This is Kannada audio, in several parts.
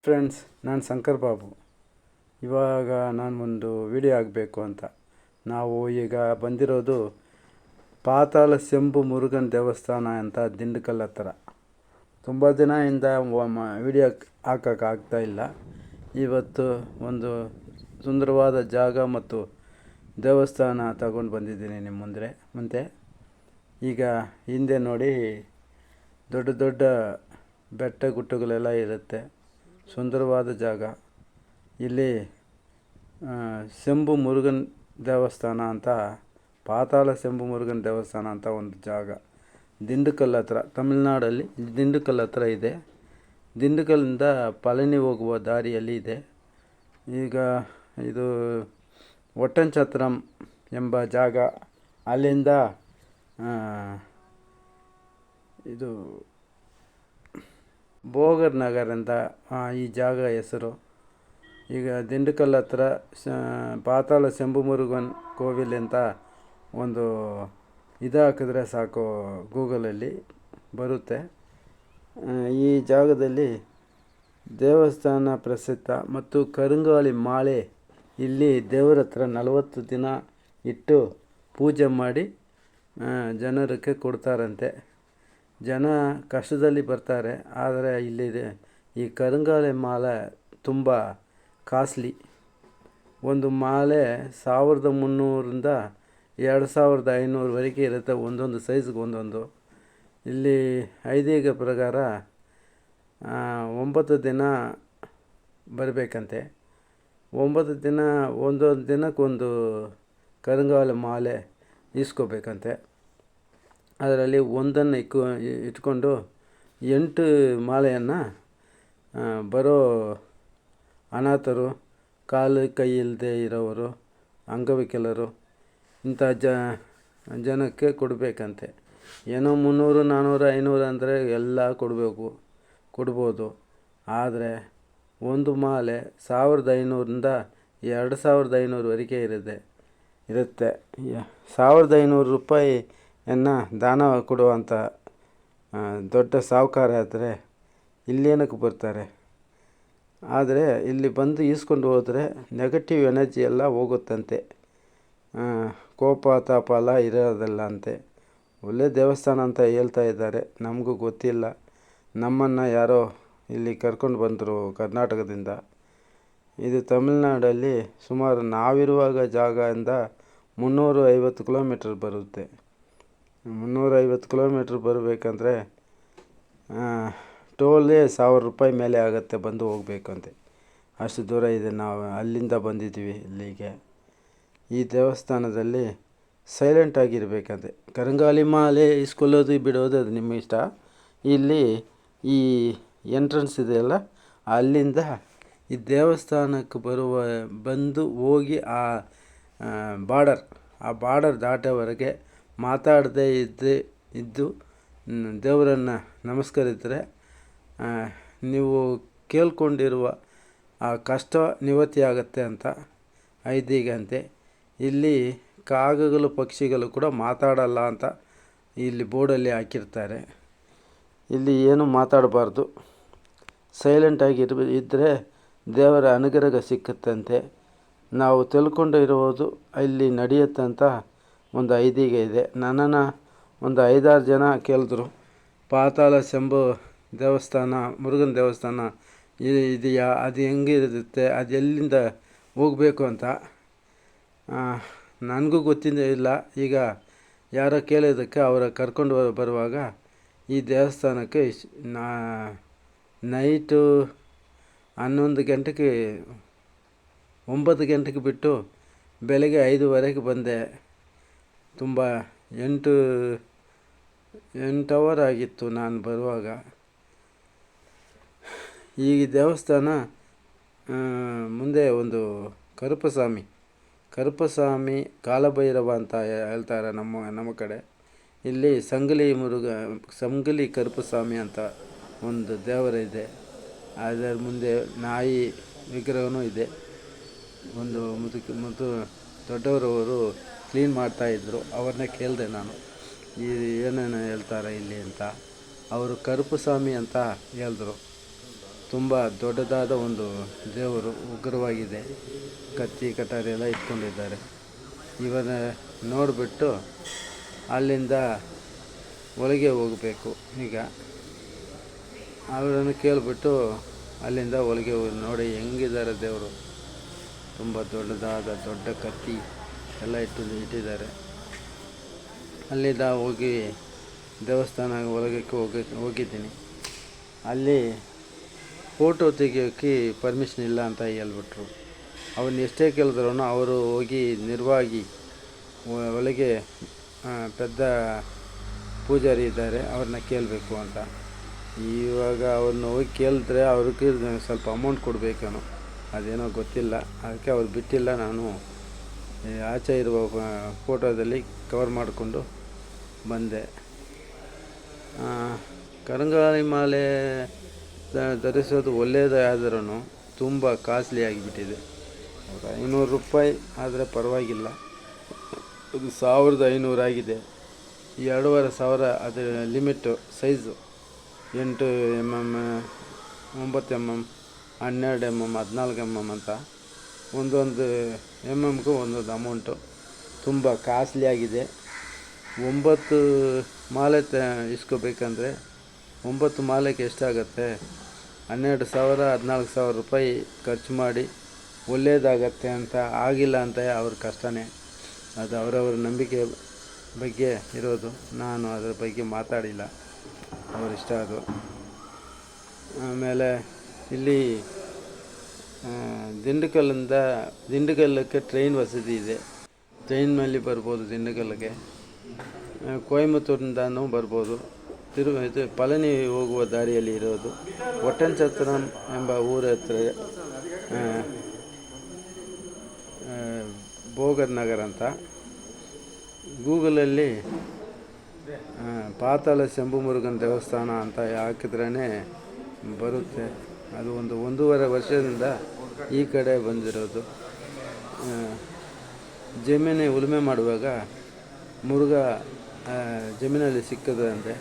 ಫ್ರೆಂಡ್ಸ್, ನಾನು ಶಂಕರ್ ಬಾಬು. ಇವಾಗ ನಾನು ಒಂದು ವಿಡಿಯೋ ಆಗಬೇಕು ಅಂತ ನಾವು ಈಗ ಬಂದಿರೋದು ಪಾತಾಳ ಶಂಭು ಮುರುಗನ್ ದೇವಸ್ಥಾನ ಅಂತ ದಿಂಡಕಲ್ ಹತ್ರ. ತುಂಬ ದಿನದಿಂದ ವಿಡಿಯೋ ಹಾಕೋಕ್ಕಾಗ್ತಾಯಿಲ್ಲ. ಇವತ್ತು ಒಂದು ಸುಂದರವಾದ ಜಾಗ ಮತ್ತು ದೇವಸ್ಥಾನ ತಗೊಂಡು ಬಂದಿದ್ದೀನಿ ನಿಮ್ಮ ಮುಂದೆ. ಈಗ ಹಿಂದೆ ನೋಡಿ, ದೊಡ್ಡ ದೊಡ್ಡ ಬೆಟ್ಟ ಗುಡ್ಡಗಳೆಲ್ಲ ಇರುತ್ತೆ. ಸುಂದರವಾದ ಜಾಗ. ಇಲ್ಲಿ ಶಂಭು ಮುರುಗನ್ ದೇವಸ್ಥಾನ ಅಂತ, ಪಾತಾಳ ಶಂಭು ಮುರುಗನ್ ದೇವಸ್ಥಾನ ಅಂತ ಒಂದು ಜಾಗ ದಿಂಡಕಲ್ ಹತ್ರ, ತಮಿಳ್ನಾಡಲ್ಲಿ ದಿಂಡಕಲ್ ಹತ್ರ ಇದೆ. ದಿಂಡಕಲ್ಲಿಂದ ಪಳನಿ ಹೋಗುವ ದಾರಿಯಲ್ಲಿ ಇದೆ. ಈಗ ಇದು ಒಟ್ಟಂಚತ್ರಂ ಎಂಬ ಜಾಗ. ಅಲ್ಲಿಂದ ಇದು ಭೋಗರ್ ನಗರ್ ಅಂತ ಈ ಜಾಗ ಹೆಸರು. ಈಗ ದಿಂಡಕಲ್ ಹತ್ರ ಪಾತಾಳ ಶಂಭು ಮುರುಗನ್ ಕೋವಿಲ್ ಅಂತ ಒಂದು ಹಾಕಿದ್ರೆ ಸಾಕು, ಗೂಗಲಲ್ಲಿ ಬರುತ್ತೆ. ಈ ಜಾಗದಲ್ಲಿ ದೇವಸ್ಥಾನ ಪ್ರಸಿದ್ಧ ಮತ್ತು ಕರುಂಗಾಳಿ ಮಾಲೆ ಇಲ್ಲಿ ದೇವರ ಹತ್ರ 40 ದಿನ ಇಟ್ಟು ಪೂಜೆ ಮಾಡಿ ಜನರಿಗೆ ಕೊಡ್ತಾರಂತೆ. ಜನ ಕಷ್ಟದಲ್ಲಿ ಬರ್ತಾರೆ, ಆದರೆ ಇಲ್ಲಿದೆ ಈ ಕರುಂಗಾಳಿ ಮಾಲೆ ತುಂಬ ಕಾಸ್ಟ್ಲಿ. ಒಂದು ಮಾಲೆ 1300ರಿಂದ 2500ವರೆಗೆ ಇರುತ್ತೆ, ಒಂದೊಂದು ಸೈಜ್ಗೆ ಒಂದೊಂದು. ಇಲ್ಲಿ ಐದೀಗ ಪ್ರಕಾರ 9 ದಿನ ಬರಬೇಕಂತೆ. 9 ದಿನ, ಒಂದೊಂದು ದಿನಕ್ಕೊಂದು ಕರುಂಗಾಳಿ ಮಾಲೆ ಇಸ್ಕೋಬೇಕಂತೆ. ಅದರಲ್ಲಿ ಒಂದನ್ನು ಇಟ್ಕೊಂಡು 8 ಮಾಲೆಯನ್ನು ಬರೋ ಅನಾಥರು, ಕಾಲು ಕೈ ಇಲ್ಲದೆ ಇರೋರು, ಅಂಗವಿಕಲರು, ಇಂಥ ಜನಕ್ಕೆ ಕೊಡಬೇಕಂತೆ. ಏನೋ 300, 400, 500 ಅಂದರೆ ಎಲ್ಲ ಕೊಡ್ಬೋದು. ಆದರೆ ಒಂದು ಮಾಲೆ 1500ರಿಂದ 2500ವರೆಗೆ ಇರುತ್ತೆ. 1500 ರೂಪಾಯಿಯನ್ನು ದಾನ ಕೊಡುವಂಥ ದೊಡ್ಡ ಸಾಹುಕಾರ ಆದರೆ ಇಲ್ಲೇನಕ್ಕೆ ಬರ್ತಾರೆ? ಆದರೆ ಇಲ್ಲಿ ಬಂದು ಈಸ್ಕೊಂಡು ಹೋದರೆ ನೆಗೆಟಿವ್ ಎನರ್ಜಿ ಎಲ್ಲ ಹೋಗುತ್ತಂತೆ, ಕೋಪ ತಾಪ ಎಲ್ಲ ಇರೋದಿಲ್ಲ ಅಂತೆ. ಒಳ್ಳೆ ದೇವಸ್ಥಾನ ಅಂತ ಹೇಳ್ತಾ ಇದ್ದಾರೆ, ನಮಗೂ ಗೊತ್ತಿಲ್ಲ. ನಮ್ಮನ್ನು ಯಾರೋ ಇಲ್ಲಿ ಕರ್ಕೊಂಡು ಬಂದರು ಕರ್ನಾಟಕದಿಂದ. ಇದು ತಮಿಳ್ನಾಡಲ್ಲಿ ಸುಮಾರು ನಾವಿರುವಾಗ ಜಾಗದಿಂದ 350 ಕಿಲೋಮೀಟ್ರ್ ಬರುತ್ತೆ. 350 ಕಿಲೋಮೀಟ್ರ್ ಬರಬೇಕಂದ್ರೆ ಟೋಲೇ 1000 ರೂಪಾಯಿ ಮೇಲೆ ಆಗುತ್ತೆ ಬಂದು ಹೋಗ್ಬೇಕಂತೆ. ಅಷ್ಟು ದೂರ ಇದೆ. ನಾವು ಅಲ್ಲಿಂದ ಬಂದಿದ್ದೀವಿ ಇಲ್ಲಿಗೆ. ಈ ದೇವಸ್ಥಾನದಲ್ಲಿ ಸೈಲೆಂಟಾಗಿರ್ಬೇಕಂತೆ. ಕರುಂಗಾಳಿ ಮಾಲೆ ಇಸ್ಕೊಳ್ಳೋದು ಬಿಡೋದು ಅದು ನಿಮ್ಮ ಇಷ್ಟ. ಇಲ್ಲಿ ಈ ಎಂಟ್ರೆನ್ಸ್ ಇದೆಯಲ್ಲ, ಅಲ್ಲಿಂದ ಈ ದೇವಸ್ಥಾನಕ್ಕೆ ಬಂದು ಹೋಗಿ ಆ ಬಾರ್ಡರ್ ದಾಟೋವರೆಗೆ ಮಾತಾಡದೇ ಇದ್ದು ದೇವರನ್ನು ನಮಸ್ಕರಿಸಿದ್ರೆ ನೀವು ಕೇಳ್ಕೊಂಡಿರುವ ಆ ಕಷ್ಟ ನಿವೃತ್ತಿ ಆಗುತ್ತೆ ಅಂತ ಐದೀಗಂತೆ. ಇಲ್ಲಿ ಕಾಗಗಳು, ಪಕ್ಷಿಗಳು ಕೂಡ ಮಾತಾಡಲ್ಲ ಅಂತ ಇಲ್ಲಿ ಬೋರ್ಡಲ್ಲಿ ಹಾಕಿರ್ತಾರೆ. ಇಲ್ಲಿ ಏನು ಮಾತಾಡಬಾರ್ದು, ಸೈಲೆಂಟಾಗಿ ಇದ್ದರೆ ದೇವರ ಅನುಗ್ರಹ ಸಿಕ್ಕತ್ತಂತೆ. ನಾವು ತಿಳ್ಕೊಂಡಿರುವುದು ಇಲ್ಲಿ ನಡೆಯುತ್ತಂತ ಒಂದು ಐದೀಗ ಇದೆ. ನನ್ನನ್ನು ಒಂದು 5-6 ಜನ ಕೇಳಿದ್ರು, ಪಾತಾಳ ಶಂಭು ದೇವಸ್ಥಾನ, ಮುರುಗನ್ ದೇವಸ್ಥಾನ ಇದೆಯಾ, ಅದು ಹೆಂಗಿರುತ್ತೆ, ಅದು ಎಲ್ಲಿಂದ ಹೋಗಬೇಕು ಅಂತ. ನನಗೂ ಗೊತ್ತಿಲ್ಲ. ಈಗ ಯಾರೋ ಕೇಳಿದ್ದಕ್ಕೆ ಅವರ ಕರ್ಕೊಂಡು ಬರುವಾಗ ಈ ದೇವಸ್ಥಾನಕ್ಕೆ ನೈಟು 11 ಗಂಟೆಗೆ 9 ಗಂಟೆಗೆ ಬಿಟ್ಟು ಬೆಳಗ್ಗೆ 5ವರೆಗೆ ಬಂದೆ. ತುಂಬ 8 ಅವರ್ ಆಗಿತ್ತು ನಾನು ಬರುವಾಗ. ಈ ದೇವಸ್ಥಾನ ಮುಂದೆ ಒಂದು ಕರುಪಸ್ವಾಮಿ ಕಾಲಭೈರವ ಅಂತ ಹೇಳ್ತಾರೆ ನಮ್ಮ ಕಡೆ. ಇಲ್ಲಿ ಸಂಗಲಿ ಕರುಪಸ್ವಾಮಿ ಅಂತ ಒಂದು ದೇವರಿದೆ. ಅದರ ಮುಂದೆ ನಾಯಿ ವಿಗ್ರಹವೂ ಇದೆ. ಒಂದು ಮುದು ದೊಡ್ಡವರವರು ಕ್ಲೀನ್ ಮಾಡ್ತಾಯಿದ್ರು. ಅವ್ರನ್ನೇ ಕೇಳಿದೆ ನಾನು, ಏನೇನು ಹೇಳ್ತಾರೆ ಇಲ್ಲಿ ಅಂತ. ಅವರು ಕರುಪಸ್ವಾಮಿ ಅಂತ ಹೇಳಿದ್ರು. ತುಂಬ ದೊಡ್ಡದಾದ ಒಂದು ದೇವರು, ಉಗ್ರವಾಗಿದೆ. ಕತ್ತಿ ಕಟಾರಿ ಎಲ್ಲ ಇಟ್ಕೊಂಡಿದ್ದಾರೆ. ಇವನ ನೋಡಿಬಿಟ್ಟು ಅಲ್ಲಿಂದ ಒಳಗೆ ಹೋಗಬೇಕು. ಈಗ ಅವರನ್ನು ಕೇಳಿಬಿಟ್ಟು ಅಲ್ಲಿಂದ ಒಳಗೆ ನೋಡಿ ಹೆಂಗಿದ್ದಾರೆ ದೇವರು. ತುಂಬ ದೊಡ್ಡದಾದ ದೊಡ್ಡ ಕತ್ತಿ ಎಲ್ಲ ಇಟ್ಟಿದ್ದಾರೆ. ಅಲ್ಲಿಂದ ಹೋಗಿ ದೇವಸ್ಥಾನ ಒಳಗೆ ಹೋಗಿದ್ದೀನಿ. ಅಲ್ಲಿ ಫೋಟೋ ತೆಗಿಯೋಕ್ಕೆ ಪರ್ಮಿಷನ್ ಇಲ್ಲ ಅಂತ ಹೇಳ್ಬಿಟ್ರು. ಅವನ್ನ ಎಷ್ಟೇ ಕೇಳಿದ್ರು ಅವರು ಹೋಗಿ ನಿರ್ವಾಗಿ ಒಳಗೆ ಪೆದ್ದ ಪೂಜಾರಿ ಇದ್ದಾರೆ, ಅವ್ರನ್ನ ಕೇಳಬೇಕು ಅಂತ. ಇವಾಗ ಅವ್ರನ್ನ ಹೋಗಿ ಕೇಳಿದ್ರೆ ಅವ್ರಿಗೆ ಸ್ವಲ್ಪ ಅಮೌಂಟ್ ಕೊಡಬೇಕೇನೋ, ಅದೇನೋ ಗೊತ್ತಿಲ್ಲ. ಅದಕ್ಕೆ ಅವ್ರು ಬಿಟ್ಟಿಲ್ಲ. ನಾನು ಆಚೆ ಇರುವ ಫೋಟೋದಲ್ಲಿ ಕವರ್ ಮಾಡಿಕೊಂಡು ಬಂದೆ. ಕರಂಗಾಲಿ ಮಾಲೆ ಧರಿಸೋದು ಒಳ್ಳೆಯದೇ ಆದ್ರೂ ತುಂಬ ಕಾಸ್ಟ್ಲಿ ಆಗಿಬಿಟ್ಟಿದೆ. 500 ರೂಪಾಯಿ ಆದರೆ ಪರವಾಗಿಲ್ಲ, ಅದು 1500 ಆಗಿದೆ. 2500 ಅದರ limit size 8 mm, 9 mm, 12 mm, 14 mm ಅಂತ ಒಂದೊಂದು MMಗೂ ಒಂದೊಂದು ಅಮೌಂಟು. ತುಂಬ ಕಾಸ್ಟ್ಲಿ ಆಗಿದೆ. 9 ಮಾಲೆ ಇಸ್ಕೋಬೇಕಂದ್ರೆ 9 ಮಾಲೆಗೆ ಎಷ್ಟಾಗತ್ತೆ? 12,000 14,000 ರೂಪಾಯಿ ಖರ್ಚು ಮಾಡಿ ಒಳ್ಳೆಯದಾಗತ್ತೆ ಅಂತ ಆಗಿಲ್ಲ ಅಂತ ಅವ್ರ ಕಷ್ಟನೇ. ಅದು ಅವರವ್ರ ನಂಬಿಕೆ ಬಗ್ಗೆ ಇರೋದು. ನಾನು ಅದರ ಬಗ್ಗೆ ಮಾತಾಡಿಲ್ಲ, ಅವರಿಷ್ಟ ಅದು. ಆಮೇಲೆ ಇಲ್ಲಿ ದಿಂಡಗಲ್ಲಕ್ಕೆ ಟ್ರೈನ್ ವಸತಿ ಇದೆ. ಟ್ರೈನ್ನಲ್ಲಿ ಬರ್ಬೋದು ದಿಂಡಗಲ್ಗೆ. ಕೊಯಮತ್ತೂರಿಂದನೂ ಬರ್ಬೋದು. ಇದು ಪಳನಿ ಹೋಗುವ ದಾರಿಯಲ್ಲಿ ಇರೋದು. ಒಟ್ಟಂಚತ್ರಂ ಎಂಬ ಊರ ಹತ್ರ ಭೋಗರ್ ನಗರ ಅಂತ. ಗೂಗಲಲ್ಲಿ ಪಾತಾಳ ಶಂಭು ಮುರುಗನ್ ದೇವಸ್ಥಾನ ಅಂತ ಹಾಕಿದ್ರೇ ಬರುತ್ತೆ. ಅದು 1.5 ವರ್ಷದಿಂದ ಈ ಕಡೆ ಬಂದಿರೋದು. ಜಮೀನು ಉಳುಮೆ ಮಾಡುವಾಗ ಮುರುಘ ಜಮೀನಲ್ಲಿ ಸಿಕ್ಕದಂತೆ.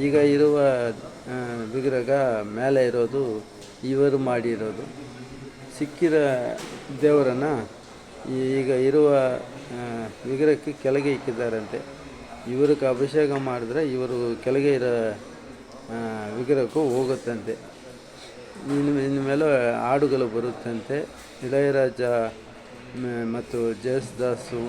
ಈಗ ಇರುವ ವಿಗ್ರಹ ಮೇಲೆ ಇರೋದು ಇವರು ಮಾಡಿರೋದು. ಸಿಕ್ಕಿರೋ ದೇವರನ್ನು ಈಗ ಇರುವ ವಿಗ್ರಹಕ್ಕೆ ಕೆಳಗೆ ಇಕ್ಕಿದ್ದಾರಂತೆ. ಇವ್ರಿಗೆ ಅಭಿಷೇಕ ಮಾಡಿದ್ರೆ ಇವರು ಕೆಳಗೆ ಇರೋ ವಿಗ್ರಹಕ್ಕೂ ಹೋಗುತ್ತಂತೆ. ಇನ್ನು ಮೇಲೆ ಹಾಡುಗಳು ಬರುತ್ತಂತೆ. ಇಳೆಯರಾಜ ಮತ್ತು ಜೇಸುದಾಸು